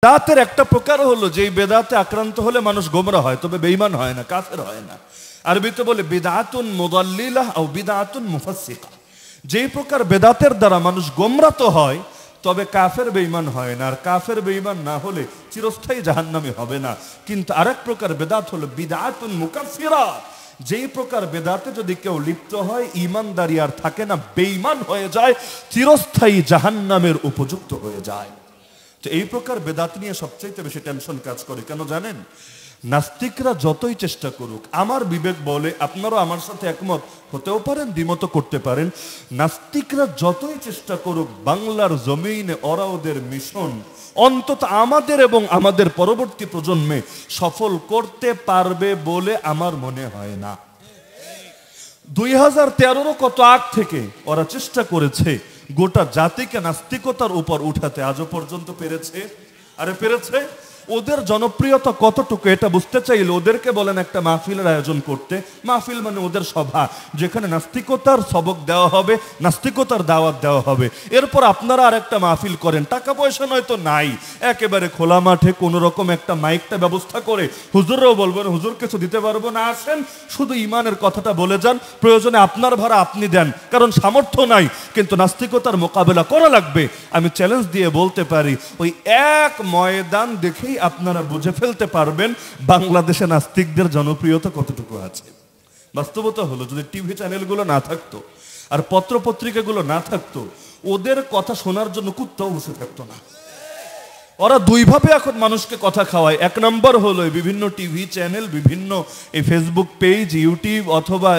বেদাতের একটা প্রকার হলো যেই বেদাতে আক্রান্ত হলে মানুষ গোমরা হয়, তবে বেঈমান হয় না, কাফের হয় না। আরবিতে বলে বিদআতুন মুদাল্লিলাহ আও বিদআতুন মুফাসসিকা। যেই প্রকার বেদাতের দ্বারা মানুষ গোমরা তো হয়, তবে কাফের বেঈমান হয় না। আর কাফের বেঈমান না হলে চিরস্থায়ী জাহান্নামী হবে না। কিন্তু আরেক প্রকার বেদাত হলো বিদআতুন মুকাফফিরা। যেই প্রকার বেদাতে যদি কেউ লিপ্ত হয়, ঈমানদারি আর থাকে না, বেঈমান হয়ে যায়, চিরস্থায়ী জাহান্নামের উপযুক্ত হয়ে যায়। তো এই প্রকার বেদাত নিয়ে সবচেয়ে বেশি টেনশন কাজ করে। কেন জানেন? নাস্তিকরা যতই চেষ্টা করুক, আমার বিবেক বলে, আপনারা আমার সাথে একমত হতেও পারেন, দ্বিমত করতে পারেন, নাস্তিকরা যতই চেষ্টা করুক, বাংলার জমিনে ওরা ওদের মিশন অন্তত আমাদের এবং আমাদের পরবর্তী প্রজন্মে সফল করতে পারবে বলে আমার মনে হয় না। 2013 কত আগ থেকে ওরা চেষ্টা করেছে গোটা জাতিকে নাস্তিকতার উপর উঠাতে, আজও পর্যন্ত পেরেছে? আরে পেরেছে? ওদের জনপ্রিয়তা কতটুকু এটা বুঝতে চাইলে ওদেরকে বলেন একটা মাহফিলের আয়োজন করতে। মাহফিল মানে ওদের সভা, যেখানে নাস্তিকতার সবক দেওয়া হবে, নাস্তিকতার দাওয়াত দেওয়া হবে। এরপর আপনারা আর একটা মাহফিল করেন, টাকা পয়সা নয়তো নাই, একেবারে খোলা মাঠে কোনো রকম একটা মাইকটা ব্যবস্থা করে হুজুররাও বলবেন হুজুর কিছু দিতে পারবো না, আসেন শুধু ইমানের কথাটা বলে যান, প্রয়োজনে আপনার ভাড়া আপনি দেন, কারণ সামর্থ্য নাই, কিন্তু নাস্তিকতার মোকাবেলা করা লাগবে। আমি চ্যালেঞ্জ দিয়ে বলতে পারি, ওই এক ময়দান দেখেই আপনারা বুঝে ফেলতে পারবেন বাংলাদেশে নাস্তিকদের জনপ্রিয়তা কতটুকু আছে। বাস্তবতা হলো, যদি টিভি চ্যানেলগুলো না থাকতো আর পত্র পত্রিকাগুলো না থাকতো, ওদের কথা শোনার জন্য কুত্তাও বসে থাকতো না। ওরা দুইভাবে এখন মানুষকে কথা খাওয়ায়। এক নম্বর হলো বিভিন্ন টিভি চ্যানেল, বিভিন্ন এই ফেসবুক পেজ, ইউটিউব অথবা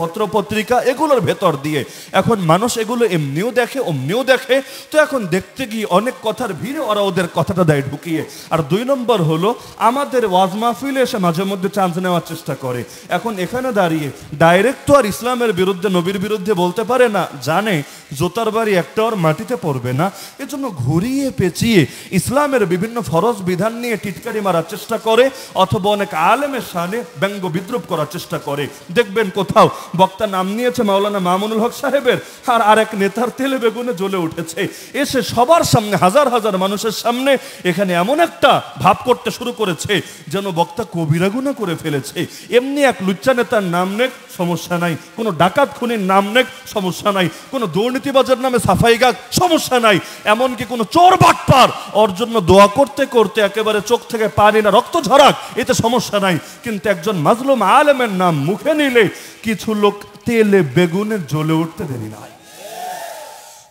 পত্রপত্রিকা, এগুলোর ভেতর দিয়ে এখন মানুষ এগুলো এমনিও দেখে অমনিও দেখে। তো এখন দেখতে গিয়ে অনেক কথার ভিড়ে ওরা ওদের কথাটা দেয় ঢুকিয়ে। আর দুই নম্বর হলো, আমাদের ওয়াজ মাহফিলে এসে মাঝে মধ্যে চান্স নেওয়ার চেষ্টা করে। এখন এখানে দাঁড়িয়ে ডাইরেক্ট তো আর ইসলামের বিরুদ্ধে, নবীর বিরুদ্ধে বলতে পারে না, জানে জোতার বাড়ি একটা আর মাটিতে পড়বে না, এজন্য ঘুরিয়ে পেঁচিয়ে ইসলামের বিভিন্ন ফরজ বিধান নিয়ে টিটকারি মারার চেষ্টা করে, অথবা অনেক আলেমের শানে ব্যঙ্গ বিদ্রুপ করার চেষ্টা করে। দেখবেন কোথাও বক্তা নাম নিয়েছে মাওলানা মামুনুল হক সাহেবের, আর আরেক নেতার তেলে বেগুনে জ্বলে উঠেছে, এসে সবার সামনে, হাজার হাজার মানুষের সামনে এখানে এমন একটা ভাব করতে শুরু করেছে যেন বক্তা কবিরা গুনাহ করে ফেলেছে। এমনি এক লুচ্চা নেতার নাম নেক, সমস্যা নাই, কোনো ডাকাত খুনির নাম নেক, সমস্যা নাই, কোনো দুর্নীতিবাজের নামে সাফাই গাক, সমস্যা নাই, এমনকি কোনো চোর বাটপার ওর জন্য দোয়া করতে করতে একেবারে চোখ থেকে পানি না রক্ত ঝরাক, এতে সমস্যা নাই। কিন্তু একজন মাজলুম আলেমের নাম মুখে নিলে কিছু লোক তেলে বেগুনে জ্বলে উঠতে দেরি নাই।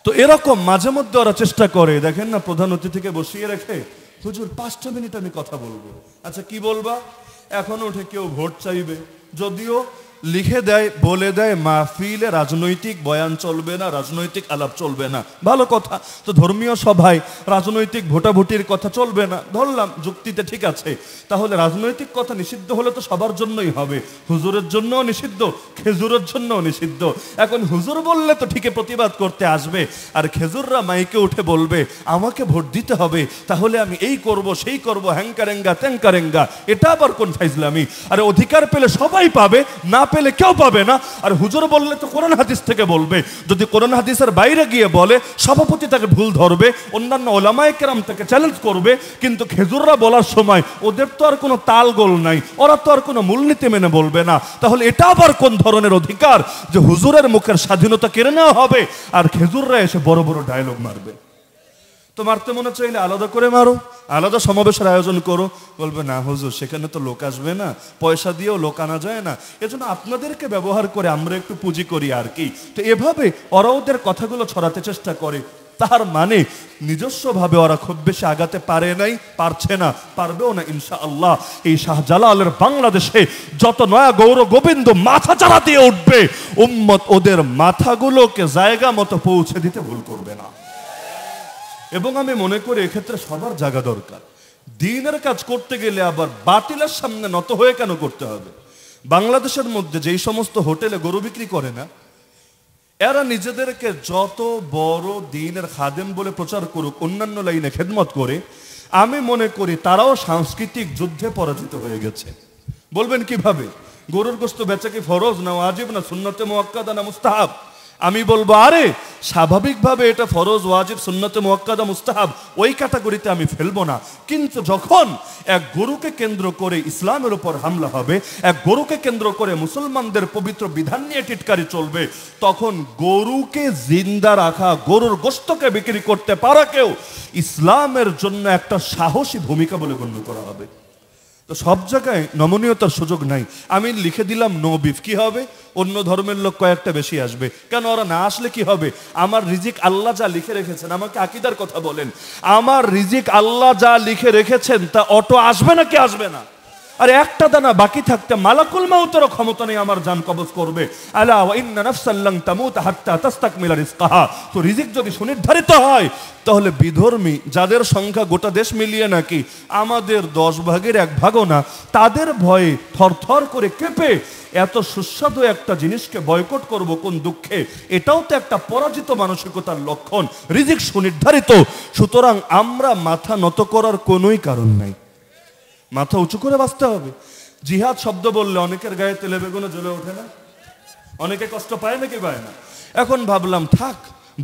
তো এরকম মাঝে মধ্যে ওরা চেষ্টা করে, দেখেন না, প্রধান অতিথিকে বসিয়ে রেখে, হুজুর 5টা মিনিট আমি কথা বলবো। আচ্ছা কি বলবা? এখন উঠে কেউ ভোট চাইবে, যদিও লিখে দেয়, বলে দেয় মাহফিলে রাজনৈতিক বয়ান চলবে না, রাজনৈতিক আলাপ চলবে না, ভালো কথা। তো ধর্মীয় সভায় রাজনৈতিক ভোটাভুটির কথা চলবে না, ধরলাম যুক্তিতে ঠিক আছে। তাহলে রাজনৈতিক কথা নিষিদ্ধ হলে তো সবার জন্যই হবে, হুজুরের জন্যও নিষিদ্ধ, খেজুরের জন্যও নিষিদ্ধ। এখন হুজুর বললে তো ঠিকই প্রতিবাদ করতে আসবে, আর খেজুররা মাইকে উঠে বলবে আমাকে ভোট দিতে হবে, তাহলে আমি এই করব সেই করব, হ্যাংকারেঙ্গা ত্যাংকারেঙ্গা, এটা আবার কোন ফাইজলামি? আরে অধিকার পেলে সবাই পাবে, না পেলে কেউ পাবে না। আর হুজুর বললে তো কোরআন হাদিস থেকে বলবে, যদি কোরআন হাদিসের বাইরে গিয়ে বলে সভাপতি তাকে ভুল ধরবে, অন্যান্য ওলামায়ে কেরাম তাকে চ্যালেঞ্জ করবে। কিন্তু খেজুররা বলার সময় ওদের তো আর কোনো তাল গোল নাই, ওরা তো আর কোনো মূলনীতি মেনে বলবে না। তাহলে এটা আবার কোন ধরনের অধিকার যে হুজুরের মুখের স্বাধীনতা কেড়ে নেওয়া হবে আর খেজুররা এসে বড় বড় ডায়লগ মারবে? তো মারতে মনে চাইলে আলাদা করে মারো, আলাদা সমাবেশের আয়োজন করো। বলবে না হুজুর সেখানে তো লোক আসবে না, পয়সা দিয়েও লোক আনা যায় না, এজন্য আপনাদেরকে ব্যবহার করে আমরা একটু পুঁজি করি আর কি। তো এভাবে ওরা ওদের কথাগুলো ছড়াতে চেষ্টা করে। তার মানে নিজস্বভাবে ওরা খুব বেশি আগাতে পারে নাই, পারছে না, পারবেও না ইনশাআল্লাহ। এই শাহজালালের বাংলাদেশে যত নয়া গৌর গোবিন্দ মাথা চারা দিয়ে উঠবে, উম্মত ওদের মাথাগুলোকে জায়গা মতো পৌঁছে দিতে ভুল করবে না। এবং আমি মনে করি এক্ষেত্রে সবার জায়গা দরকার। দ্বীনের কাজ করতে গেলে আবার বাতিলের সামনে নত হয়ে কেন করতে হবে? বাংলাদেশের মধ্যে যেই সমস্ত হোটেলে গরু বিক্রি করে না, এরা নিজেদেরকে যত বড় দ্বীনের খাদেম বলে প্রচার করুক, অন্যান্য লাইনে খেদমত করে, আমি মনে করি তারাও সাংস্কৃতিক যুদ্ধে পরাজিত হয়ে গেছে। বলবেন কিভাবে? গরুর গোশত বেচা কি ফরজ না ওয়াজিব না সুন্নতে মুআক্কাদা না মুস্তাহাব? আমি বলবো আরে স্বাভাবিকভাবে এটা ফরজ, ওয়াজিব, সুন্নতে মুআক্কাদা, মুস্তাহাব, ওই ক্যাটাগরিতে আমি ফেলবো না। কিন্তু যখন এক গরুকে কেন্দ্র করে ইসলামের উপর হামলা হবে, এক গরুকে কেন্দ্র করে মুসলমানদের পবিত্র বিধান নিয়ে টিটকারি চলবে, তখন গরুকে জিন্দা রাখা, গরুর গোশতকে বিক্রি করতে পারাকেও ইসলামের জন্য একটা সাহসী ভূমিকা বলে গণ্য করা হবে। তো সব জায়গায় নমনীয়তার সুযোগ নাই। আমি লিখে দিলাম নো বিফ, কি হবে? অন্য ধর্মের লোক কয়েকটা বেশি আসবে। কেন? ওরা না আসলে কি হবে? আমার রিজিক আল্লাহ যা লিখে রেখেছেন, আমাকে আকীদার কথা বলেন, আমার রিজিক আল্লাহ যা লিখে রেখেছেন তা অটো আসবে নাকি আসবে না? আরে একটা দানা বাকি থাকতে মালাকুল মাউতেরও ক্ষমতা নেই আমার জান কবজ করবে। আলা ওয়া ইন্না নাফসান লান তামুত হাত্তা তাস্তাকমিলা রিজকাহা। তো রিজিক যদি সুনির্ধারিত হয়, তাহলে বিধর্মী যাদের সংখ্যা গোটা দেশ মিলিয়ে নাকি আমাদের 10 ভাগের 1 ভাগও না, তাদের ভয়ে থরথর করে কেঁপে এত সুস্বাদু একটা জিনিসকে বয়কট করব কোন দুঃখে? এটাও তো একটা পরাজিত মানসিকতার লক্ষণ। রিজিক সুনির্ধারিত, সুতরাং আমরা মাথা নত করার কোনোই কারণ নাই, মাথা উঁচু করে বাঁচতে হবে। জিহাদ শব্দ বললে অনেকের গায়ে তেলে বেগুনে জ্বলে ওঠে না? অনেকে কষ্ট পায় নাকি পায় না? এখন ভাবলাম থাক,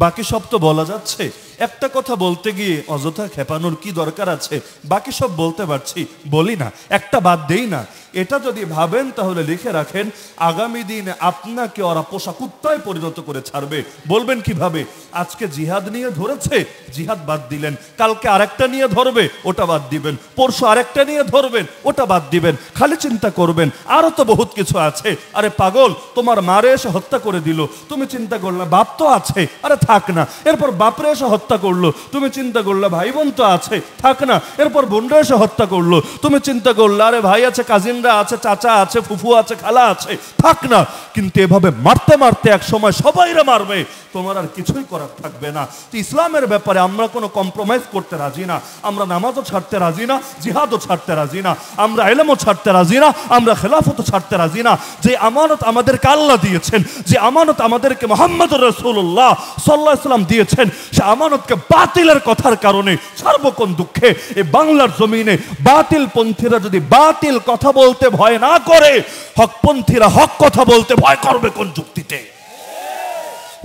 বাকি সব তো বলা যাচ্ছে, একটা কথা বলতে গিয়ে অযথা খেপানোর কি দরকার আছে? বাকি সব বলতে পারছি, বলি না, একটা বাদ দেই না। এটা যদি ভাবেন তাহলে লিখে রাখেন, আগামী দিনে আপনাকে ওরা পোষা কুত্তায় পরিণত করে ছাড়বে। বলবেন কিভাবে? আজকে জিহাদ নিয়ে ধরেছে, জিহাদ বাদ দিলেন, কালকে আরেকটা নিয়ে ধরবে, ওটা বাদ দিবেন, পরশু আরেকটা নিয়ে ধরবেন, ওটা বাদ দিবেন, খালি চিন্তা করবেন আরো তো বহুত কিছু আছে। আরে পাগল, তোমার মারে এসে হত্যা করে দিল, তুমি চিন্তা করলে বাপ তো আছে, আরে থাক না। এরপর বাপরে এসে হত্যা করলো, তুমি চিন্তা করলে ভাই বোন তো আছে, থাক না। এরপর বোনরা এসে হত্যা করলো, তুমি চিন্তা করলে আরে ভাই আছে, কাজিনরা আছে, চাচা আছে, ফুফু আছে, খালা আছে, থাক না। কিন্তু এভাবে মারতে মারতে এক সময় সবাইরা মারবে, তোমার আর কিছুই করার থাকবে না। তো ইসলামের ব্যাপারে আমরা কোনো কম্প্রোমাইজ করতে রাজি না। আমরা নামাজও ছাড়তে রাজি না, জিহাদও ছাড়তে রাজি না, আমরা ইলমও ছাড়তে রাজি না, আমরা খেলাফতও ছাড়তে রাজি না। যে আমানত আমাদেরকে আল্লাহ দিয়েছেন, যে আমানত আমাদেরকে মুহাম্মদুর রাসূলুল্লাহ সাল্লাল্লাহু আলাইহি ওয়াসাল্লাম দিয়েছেন, সে আমানতকে বাতিলের কথার কারণে ছাড়বো কোন দুঃখে? এই বাংলার জমিনে বাতিল পন্থীরা যদি বাতিল কথা বলতে ভয় না করে, হকপন্থীরা হক কথা বলতে ভয় করবে কোন যুক্তিতে?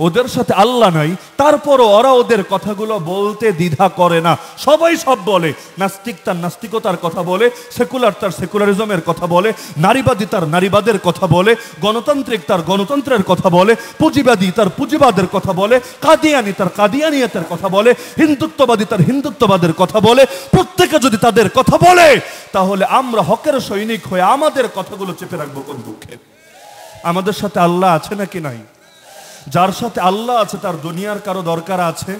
ওদের সাথে আল্লাহ নাই, তারপরও ওরা ওদের কথাগুলো বলতে দ্বিধা করে না। সবাই সব বলে, নাস্তিক তার নাস্তিকতার কথা বলে, সেকুলার তার সেকুলারিজমের কথা বলে, নারীবাদী তার নারীবাদের কথা বলে, গণতান্ত্রিক তার গণতন্ত্রের কথা বলে, পুঁজিবাদী তার পুঁজিবাদের কথা বলে, কাদিয়ানি তার কাদিয়ানিয়তের কথা বলে, হিন্দুত্ববাদী তার হিন্দুত্ববাদের কথা বলে। প্রত্যেকে যদি তাদের কথা বলে, তাহলে আমরা হকের সৈনিক হয়ে আমাদের কথাগুলো চেপে রাখবো কোন দুঃখে? আমাদের সাথে আল্লাহ আছে নাকি নাই? যার সাথে আল্লাহ আছে তার দুনিয়ার কারো দরকার আছে?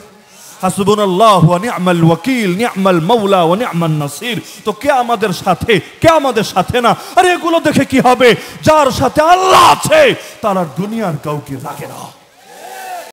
হাসবুনাল্লাহু ওয়া নি'মাল ওয়াকিল, নি'মাল মাওলা ওয়া নি'মান নাসির। তো কে আমাদের সাথে, কে আমাদের সাথে না? আরে এগুলো দেখে কি হবে? যার সাথে আল্লাহ আছে তার আর দুনিয়ার কাউকে লাগে না।